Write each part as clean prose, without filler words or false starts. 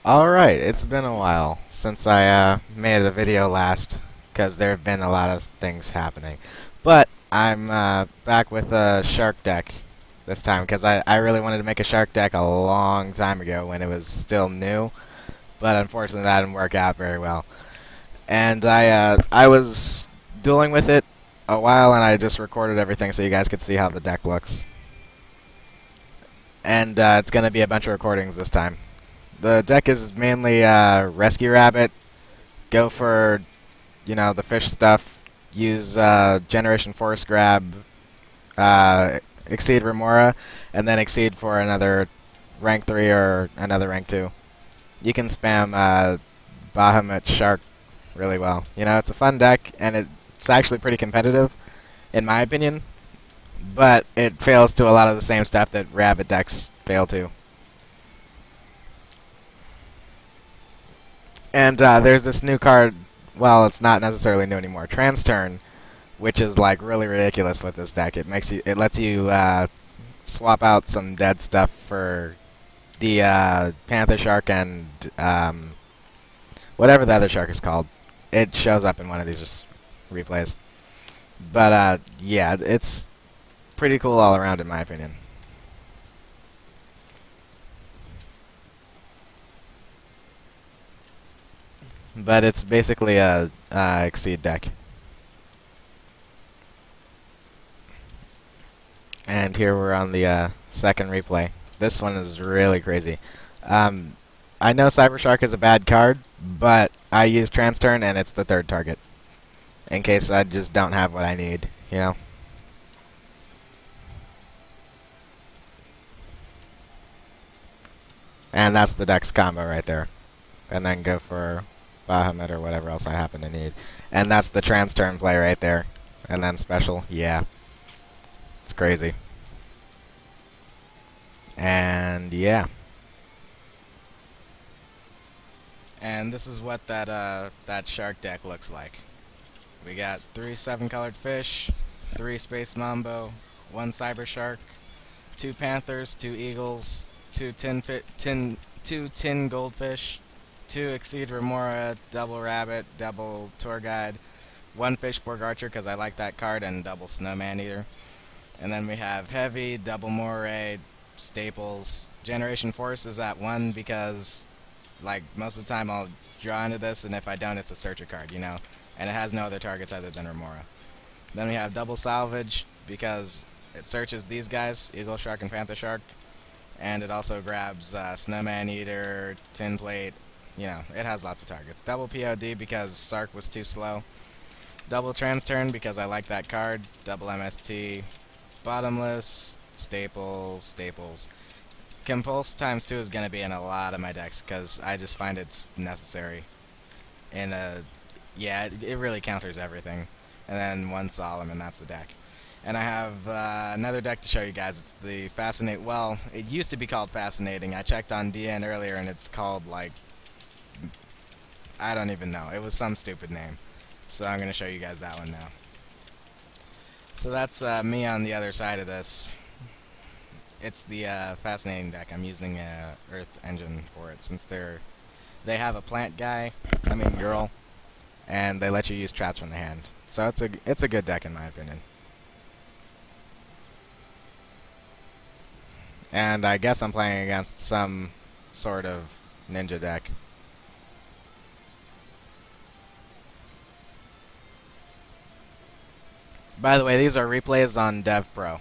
Alright, it's been a while since I made a video last, because there have been a lot of things happening. But I'm back with a shark deck this time, because I really wanted to make a shark deck a long time ago when it was still new, but unfortunately that didn't work out very well. And I was dueling with it a while, and I just recorded everything so you guys could see how the deck looks. And it's going to be a bunch of recordings this time. The deck is mainly Rescue Rabbit, go for, the fish stuff, use Generation Force Grab, Exceed Remora, and then Exceed for another rank 3 or another rank 2. You can spam Bahamut Shark really well. It's a fun deck, and it's actually pretty competitive, in my opinion, but it fails to a lot of the same stuff that Rabbit decks fail to. And there's this new card. Well, it's not necessarily new anymore. Transturn, which is like really ridiculous with this deck. It lets you swap out some dead stuff for the Panther Shark and whatever the other shark is called. It shows up in one of these just replays. But yeah, it's pretty cool all around in my opinion. But it's basically a Exceed deck. And here we're on the second replay. This one is really crazy. I know Cybershark is a bad card, but I use Transturn and it's the third target. In case I just don't have what I need. And that's the deck's combo right there. And then go for Bahamut or whatever else I happen to need. And that's the Transturn play right there. And then special, yeah. It's crazy. And yeah. And this is what that shark deck looks like. We got 3 7-colored fish, 3 Space Mambo, 1 Cyber Shark, 2 Panthers, 2 Eagles, 2 tin Goldfish, 2 Exceed Remora, double Rabbit, double Tour Guide, 1 Fishborg Archer because I like that card, and double Snowman Eater. And then we have Heavy, double Moray, Staples. Generation Force is at 1 because, like, most of the time I'll draw into this, and if I don't, it's a searcher card. And it has no other targets other than Remora. Then we have double Salvage because it searches these guys, Eagle Shark and Panther Shark, and it also grabs Snowman Eater, Tin Plate. It has lots of targets. Double POD because Sark was too slow. Double Transturn because I like that card. Double MST. Bottomless. Staples. Compulse times 2 is going to be in a lot of my decks because I just find it's necessary. Yeah, it really counters everything. And then 1 Solemn, and that's the deck. And I have another deck to show you guys. It's the Fascinate. Well, it used to be called Fascinating. I checked on DN earlier, and it's called, like, I don't even know. It was some stupid name. So I'm going to show you guys that one now. So that's me on the other side of this. It's the Fascinating deck. I'm using Earth Engine for it since they have a plant guy, girl, and they let you use traps from the hand. So it's a good deck in my opinion. And I guess I'm playing against some sort of ninja deck. By the way, these are replays on DevPro.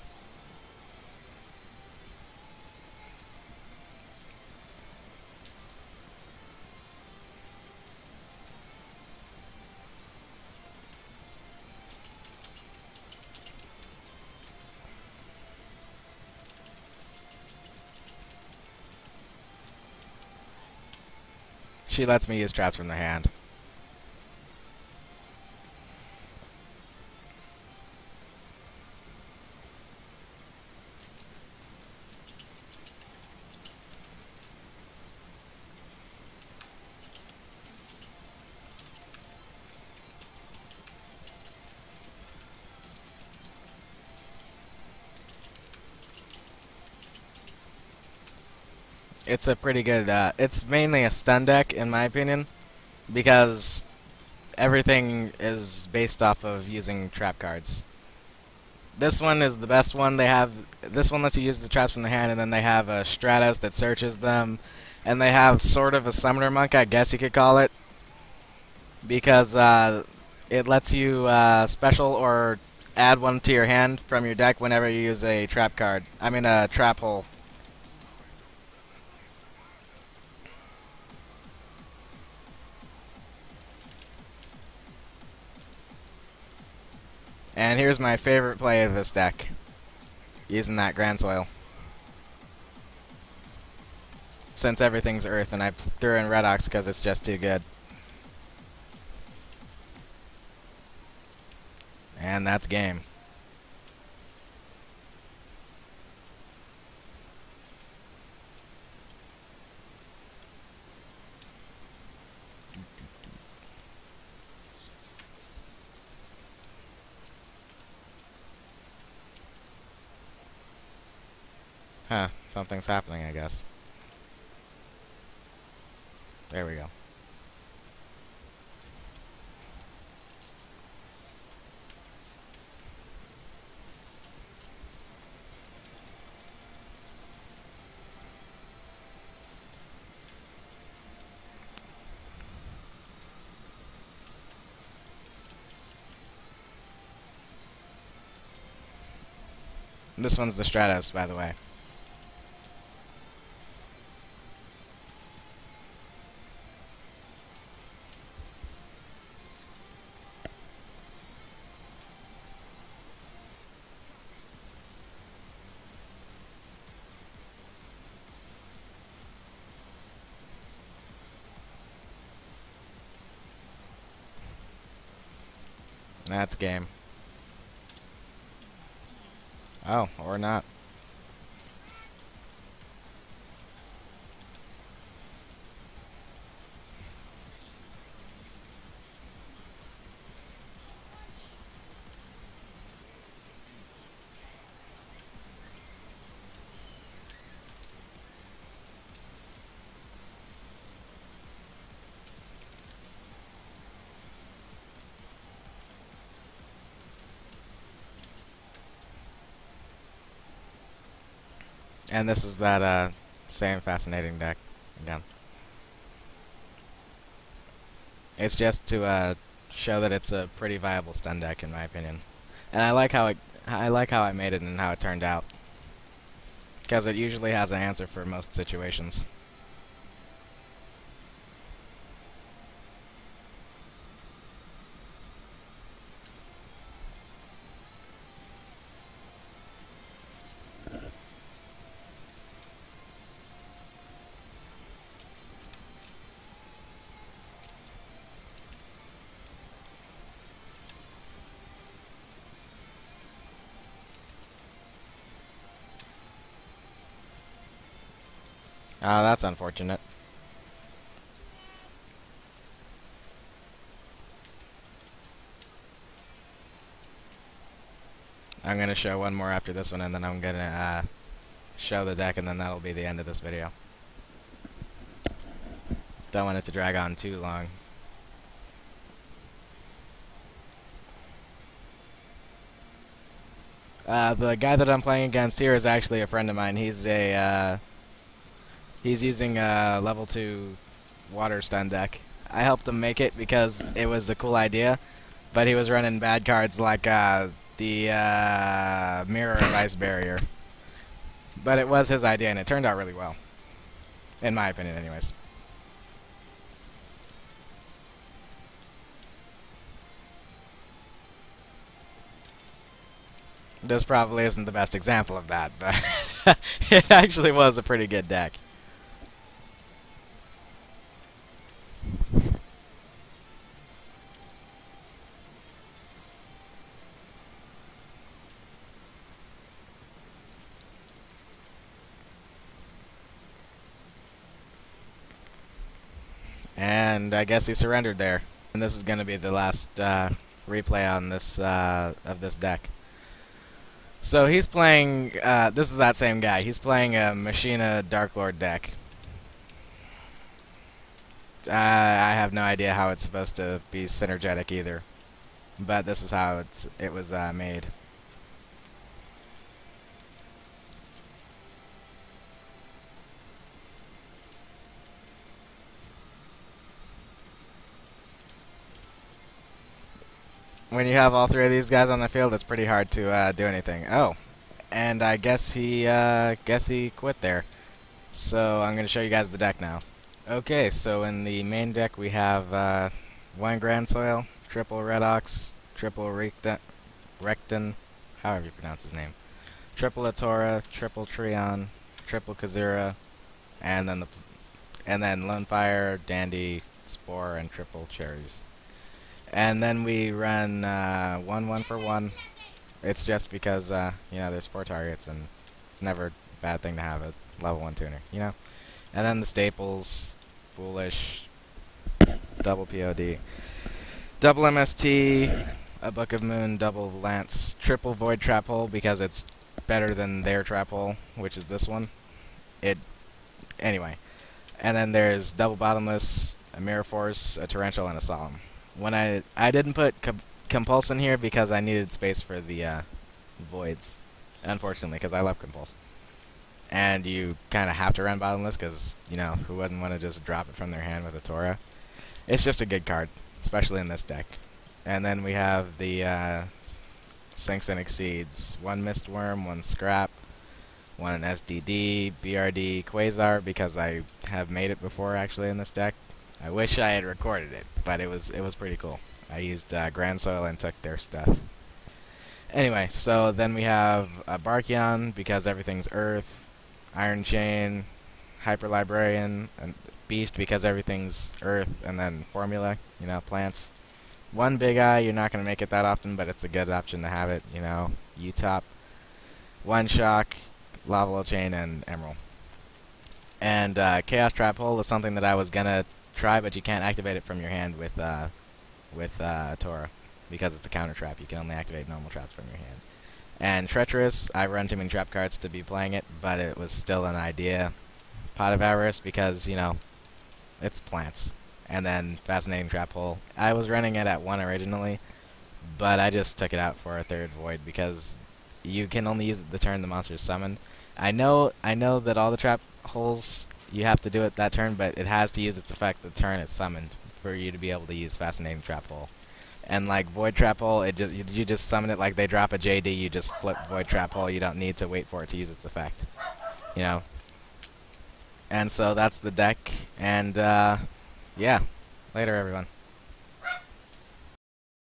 She lets me use traps from the hand. It's a pretty good, it's mainly a stun deck, in my opinion, because everything is based off of using trap cards. This one is the best one. This one lets you use the traps from the hand, and then they have a Stratos that searches them, and they have sort of a Summoner Monk, I guess you could call it, because it lets you special or add one to your hand from your deck whenever you use a trap card. I mean a trap hole. And here's my favorite play of this deck, using that Grand Soil. Since everything's Earth, and I threw in Redox because it's just too good. And that's game. Huh, something's happening, I guess. There we go. This one's the Stratos, by the way. That's game. Oh, or not. And this is that same fascinating deck again. It's just to show that it's a pretty viable stun deck in my opinion. And I like how I made it and how it turned out. Because it usually has an answer for most situations. Oh, that's unfortunate. I'm going to show one more after this one, and then I'm going to show the deck, and then that'll be the end of this video. Don't want it to drag on too long. The guy that I'm playing against here is actually a friend of mine. He's using a level 2 water stun deck. I helped him make it because it was a cool idea, but he was running bad cards like the Mirror of Ice Barrier. But it was his idea, and it turned out really well. In my opinion, anyways. This probably isn't the best example of that, but it actually was a pretty good deck. And I guess he surrendered there. And this is going to be the last replay on this of this deck. So he's playing, this is that same guy. He's playing a Machina Dark Lord deck. I have no idea how it's supposed to be synergetic either, but this is how it was made. When you have all three of these guys on the field, it's pretty hard to do anything. Oh, and I guess he quit there. So I'm gonna show you guys the deck now. Okay, so in the main deck we have one Grand Soil, triple Red Ox, triple Recton, however you pronounce his name, triple Atora, triple Treon, triple Kazura, and then Lone Fire, Dandy, Spore, and triple Cherries. And then we run 1 for 1. It's just because there's 4 targets and it's never a bad thing to have a level 1 tuner, And then the staples, Foolish, double POD, double MST, a Book of Moon, double Lance, triple Void Trap Hole because it's better than their Trap Hole, which is this one. Anyway. And then there's double Bottomless, a Mirror Force, a Torrential, and a Solemn. When I didn't put Compulse in here because I needed space for the Voids, unfortunately, because I love Compulse. And you kind of have to run Bottomless because, who wouldn't want to just drop it from their hand with a Tora? It's just a good card, especially in this deck. And then we have the Sinks and Exceeds. 1 Mistworm, 1 Scrap, 1 SDD, BRD, Quasar, because I have made it before actually in this deck. I wish I had recorded it, but it was pretty cool. I used Grand Soil and took their stuff. Anyway, so then we have a Barkion because everything's Earth, Iron Chain, Hyper Librarian, and Beast because everything's Earth, and then Formula, plants. 1 Big Eye, you're not going to make it that often, but it's a good option to have it, U-Top. 1 Shock, Lava Chain, and Emerald. And Chaos Trap Hole is something that I was going to try, but you can't activate it from your hand with Tora because it's a counter trap. You can only activate normal traps from your hand. And Treacherous, I run too many trap cards to be playing it, but it was still an idea. Pot of Avarice because, it's plants. And then Fascinating Trap Hole. I was running it at 1 originally, but I just took it out for a 3rd Void because you can only use it the turn the monster is summoned. I know that all the trap holes you have to do it that turn, but it has to use its effect the turn it's summoned for you to be able to use Fascinating Trap Hole. And like Void Trap Hole, you just summon it like they drop a JD, you just flip Void Trap Hole, you don't need to wait for it to use its effect. And so that's the deck, and yeah, later everyone.